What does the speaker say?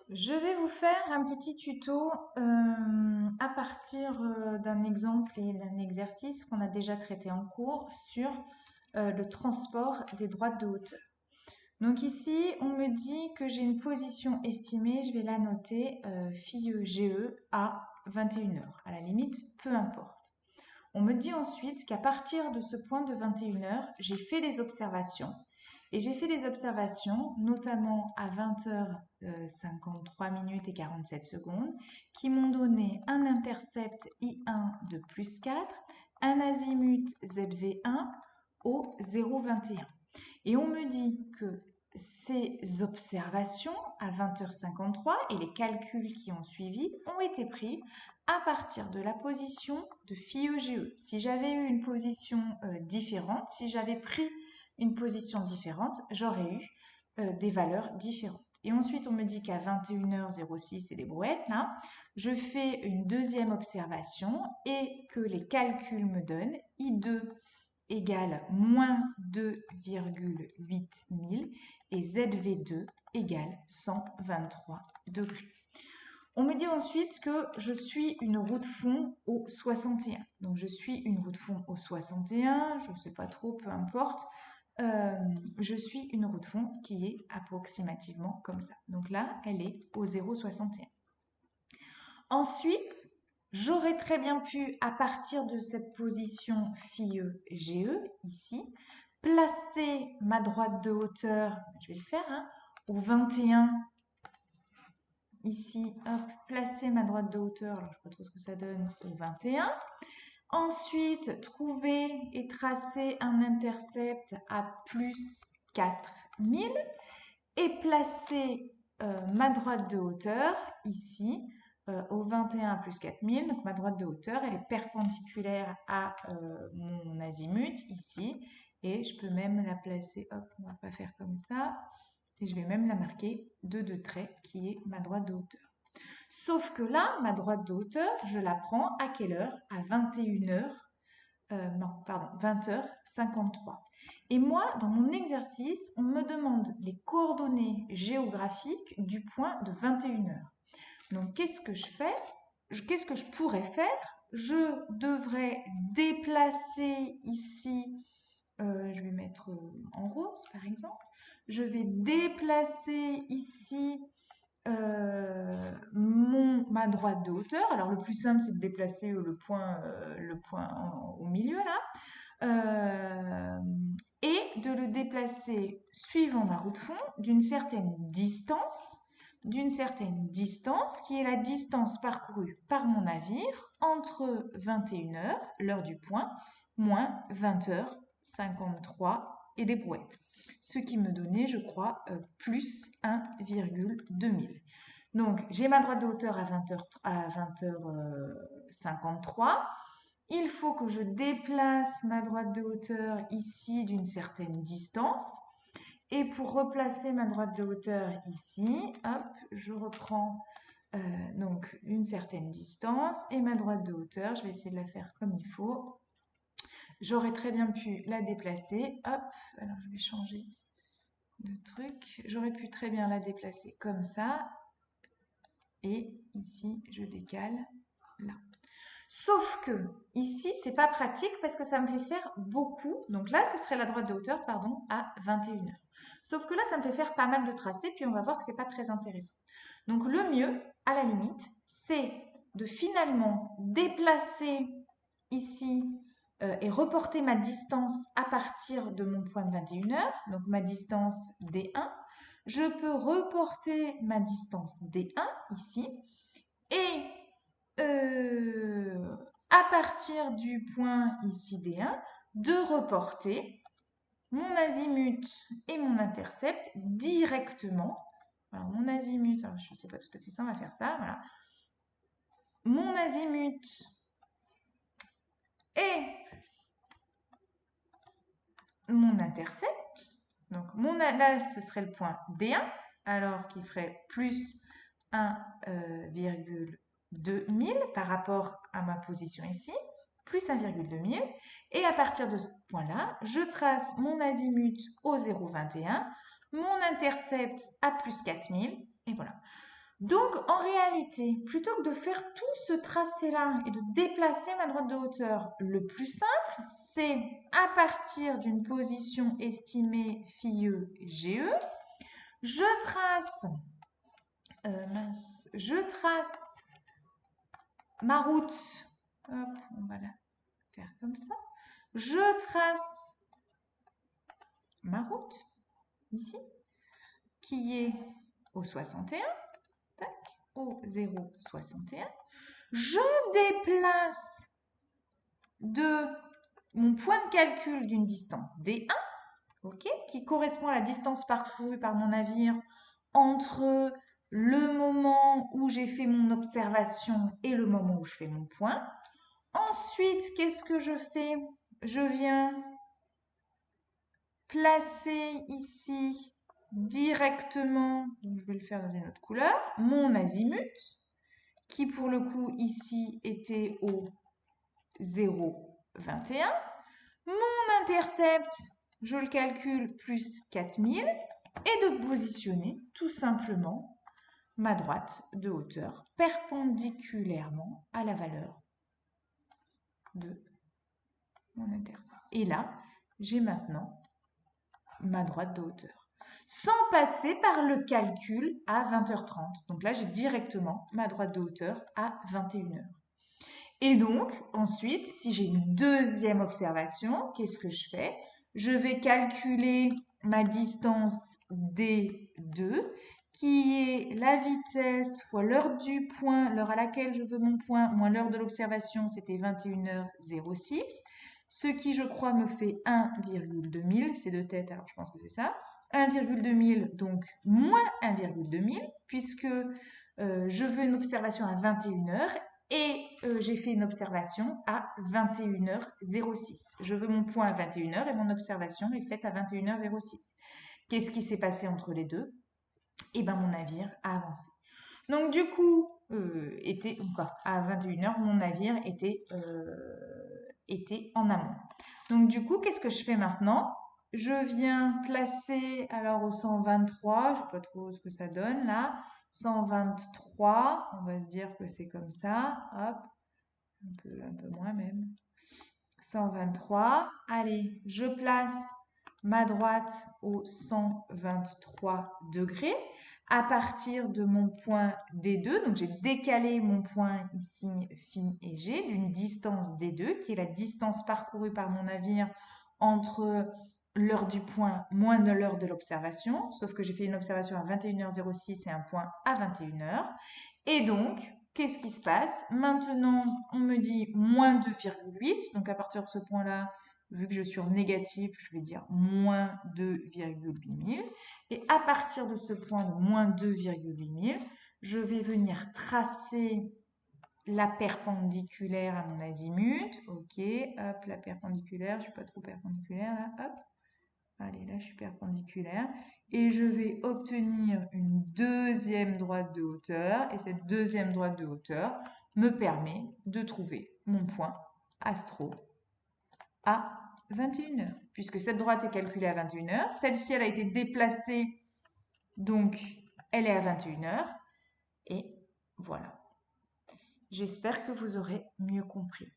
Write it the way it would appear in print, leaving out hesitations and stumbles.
Je vais vous faire un petit tuto à partir d'un exemple et d'un exercice qu'on a déjà traité en cours sur le transport des droites de hauteur. Donc ici, on me dit que j'ai une position estimée, je vais la noter phi-GE à 21 heures. À la limite, peu importe. On me dit ensuite qu'à partir de ce point de 21 heures, j'ai fait des observations. Et j'ai fait des observations, notamment à 20h53 minutes et 47 secondes, qui m'ont donné un intercept I1 de plus 4, un azimut ZV1 au 0,21. Et on me dit que ces observations à 20h53 et les calculs qui ont suivi ont été pris à partir de la position de phi-GE. Si j'avais eu une position différente, si j'avais pris une position différente, j'aurais eu des valeurs différentes. Et ensuite, on me dit qu'à 21h06, c'est des brouettes là, je fais une deuxième observation et que les calculs me donnent I2 égale moins 2,8 000 et ZV2 égale 123 degrés. On me dit ensuite que je suis une roue de fond au 61. Donc je suis une roue de fond au 61, je ne sais pas trop, peu importe. Je suis une roue de fond qui est approximativement comme ça. Donc là, elle est au 0,61. Ensuite, j'aurais très bien pu, à partir de cette position phi-GE, ici, placer ma droite de hauteur, je vais le faire, hein, au 21. Ici, hop, placer ma droite de hauteur, alors je ne sais pas trop ce que ça donne, au 21. Ensuite, trouver et tracer un intercept à plus 4000 et placer ma droite de hauteur ici au 21 plus 4000. Donc ma droite de hauteur, elle est perpendiculaire à mon azimut ici. Et je peux même la placer, hop, on va pas faire comme ça. Et je vais même la marquer de 2 traits qui est ma droite de hauteur. Sauf que là, ma droite de hauteur, je la prends à quelle heure? À 21h, non, pardon, 20h53. Et moi, dans mon exercice, on me demande les coordonnées géographiques du point de 21h. Donc, qu'est-ce que je fais? Qu'est-ce que je pourrais faire? Je devrais déplacer ici, je vais mettre en rose par exemple, je vais déplacer ici ma droite de hauteur. Alors le plus simple, c'est de déplacer le point au milieu là. Et de le déplacer suivant ma roue de fond d'une certaine distance qui est la distance parcourue par mon navire entre 21h, l'heure du point, moins 20h53 et des brouettes. Ce qui me donnait, je crois, plus 1,2 000. Donc, j'ai ma droite de hauteur à 20h53. Il faut que je déplace ma droite de hauteur ici d'une certaine distance. Et pour replacer ma droite de hauteur ici, hop, je reprends donc une certaine distance. Et ma droite de hauteur, je vais essayer de la faire comme il faut. J'aurais très bien pu la déplacer. Hop, alors je vais changer de truc. J'aurais pu très bien la déplacer comme ça. Et ici, je décale là. Sauf que ici, c'est pas pratique parce que ça me fait faire beaucoup. Donc là, ce serait la droite de hauteur, pardon, à 21h. Sauf que là, ça me fait faire pas mal de tracés, puis on va voir que c'est pas très intéressant. Donc le mieux, à la limite, c'est de finalement déplacer ici et reporter ma distance à partir de mon point de 21h, donc ma distance D1. Je peux reporter ma distance D1 ici et à partir du point ici D1, de reporter mon azimut et mon intercept directement. Alors mon azimut, alors je ne sais pas tout à fait ça, on va faire ça, voilà. Mon azimut et mon intercept. Donc là, ce serait le point D1, alors qu'il ferait plus 1,2 000 par rapport à ma position ici, plus 1,2 000. Et à partir de ce point-là, je trace mon azimut au 0,21, mon intercept à plus 4000, et voilà. Donc, en réalité, plutôt que de faire tout ce tracé-là et de déplacer ma droite de hauteur, le plus simple, c'est à partir d'une position estimée FIE GE, je trace ma route. Hop, on va la faire comme ça. Je trace ma route, ici, qui est au 61, tac, au 0,61. Je déplace de mon point de calcul d'une distance D1, okay, qui correspond à la distance parcourue par mon navire entre le moment où j'ai fait mon observation et le moment où je fais mon point. Ensuite, qu'est-ce que je fais? Je viens placer ici directement, donc je vais le faire dans une autre couleur, mon azimut, qui pour le coup ici était au 0,21. Mon intercept, je le calcule plus 4000, et de positionner tout simplement ma droite de hauteur perpendiculairement à la valeur de mon intercept. Et là, j'ai maintenant ma droite de hauteur, sans passer par le calcul à 20h30. Donc là, j'ai directement ma droite de hauteur à 21h. Et donc, ensuite, si j'ai une deuxième observation, qu'est-ce que je fais? Je vais calculer ma distance D2, qui est la vitesse fois l'heure du point, l'heure à laquelle je veux mon point, moins l'heure de l'observation, c'était 21h06. Ce qui, je crois, me fait 1,2000, c'est de tête, alors je pense que c'est ça. 1,2000, donc moins 1,2000, puisque je veux une observation à 21h et j'ai fait une observation à 21h06. Je veux mon point à 21h et mon observation est faite à 21h06. Qu'est-ce qui s'est passé entre les deux? Eh bien, mon navire a avancé. Donc, du coup, à 21h, mon navire était en amont. Donc, du coup, qu'est-ce que je fais maintenant? Je viens placer, alors au 123, je ne sais pas trop ce que ça donne là, 123, on va se dire que c'est comme ça, hop, un peu moins même, 123, allez, je place ma droite au 123 degrés à partir de mon point D2, donc j'ai décalé mon point ici, phi et G, d'une distance D2, qui est la distance parcourue par mon navire entre l'heure du point moins de l'heure de l'observation, sauf que j'ai fait une observation à 21h06 et un point à 21h. Et donc, qu'est-ce qui se passe? Maintenant, on me dit moins 2,8, donc à partir de ce point-là, vu que je suis en négatif, je vais dire moins 2,8000. Et à partir de ce point de moins 2,8000, je vais venir tracer la perpendiculaire à mon azimut. Ok, hop, la perpendiculaire, je ne suis pas trop perpendiculaire là, hop. Allez, là, je suis perpendiculaire. Et je vais obtenir une deuxième droite de hauteur. Et cette deuxième droite de hauteur me permet de trouver mon point astro à 21h. Puisque cette droite est calculée à 21h. Celle-ci, elle a été déplacée. Donc, elle est à 21h. Et voilà. J'espère que vous aurez mieux compris.